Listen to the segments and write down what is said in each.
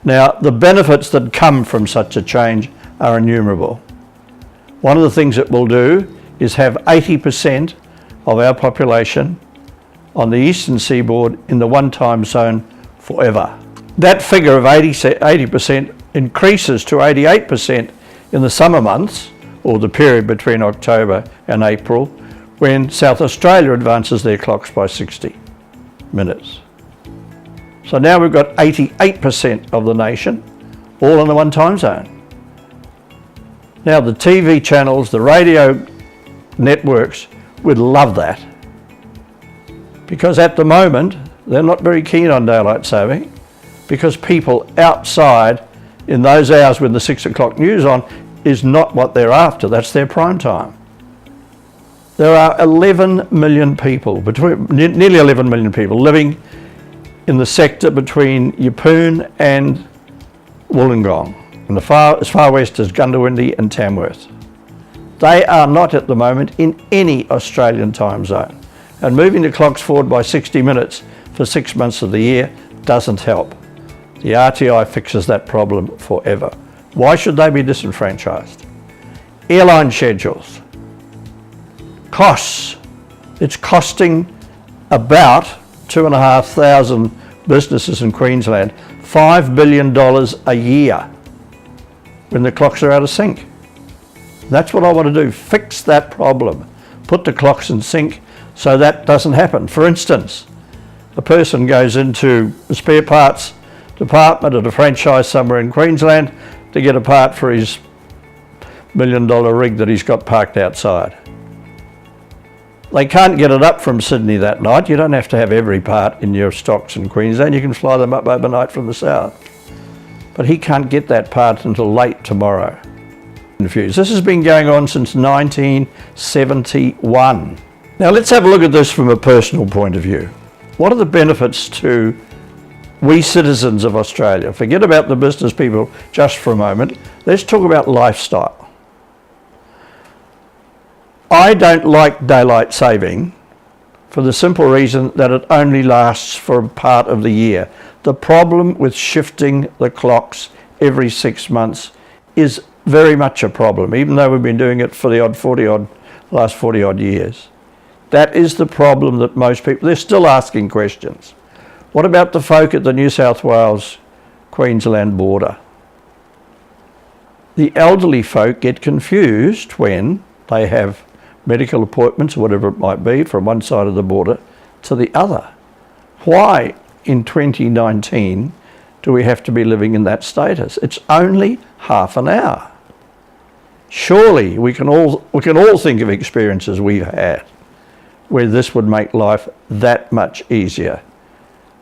Now, the benefits that come from such a change are innumerable. One of the things it will do is have 80% of our population on the eastern seaboard in the one time zone forever. That figure of 80% increases to 88% in the summer months, or the period between October and April, when South Australia advances their clocks by 60 minutes. So now we've got 88% of the nation all in the one time zone. Now the TV channels, the radio networks would love that, because at the moment they're not very keen on daylight saving, because people outside in those hours when the 6 o'clock news on is not what they're after. That's their prime time. There are 11 million people, nearly 11 million people living in the sector between Yeppoon and Wollongong, and as far west as Goondiwindi and Tamworth. They are not at the moment in any Australian time zone, and moving the clocks forward by 60 minutes for 6 months of the year doesn't help. The RTI fixes that problem forever. Why should they be disenfranchised? Airline schedules. Costs. It's costing about 2,500 businesses in Queensland $5 billion a year when the clocks are out of sync. That's what I want to do, fix that problem. Put the clocks in sync so that doesn't happen. For instance, a person goes into the spare parts department at a franchise somewhere in Queensland to get a part for his $1 million rig that he's got parked outside. They can't get it up from Sydney that night. You don't have to have every part in your stocks in Queensland. You can fly them up overnight from the south. But he can't get that part until late tomorrow. This has been going on since 1971. Now let's have a look at this from a personal point of view. What are the benefits to we citizens of Australia? Forget about the business people just for a moment. Let's talk about lifestyle. I don't like daylight saving for the simple reason that it only lasts for a part of the year. The problem with shifting the clocks every 6 months is very much a problem, even though we've been doing it for the last 40 odd years. That is the problem that most people, they're still asking questions. What about the folk at the New South Wales Queensland border? The elderly folk get confused when they have medical appointments, or whatever it might be, from one side of the border to the other. Why in 2019 do we have to be living in that status? It's only half an hour. Surely we can all think of experiences we've had where this would make life that much easier.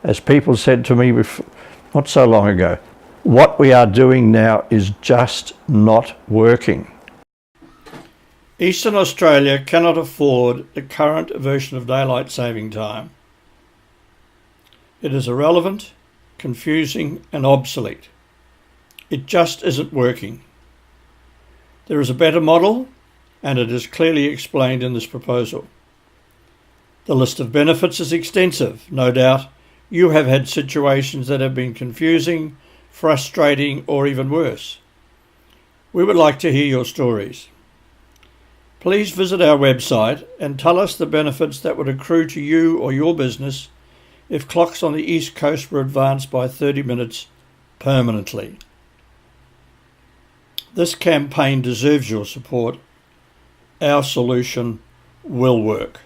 As people said to me not so long ago, what we are doing now is just not working. Eastern Australia cannot afford the current version of daylight saving time. It is irrelevant, confusing and obsolete. It just isn't working. There is a better model, and it is clearly explained in this proposal. The list of benefits is extensive. No doubt you have had situations that have been confusing, frustrating or even worse. We would like to hear your stories. Please visit our website and tell us the benefits that would accrue to you or your business if clocks on the East Coast were advanced by 30 minutes permanently. This campaign deserves your support. Our solution will work.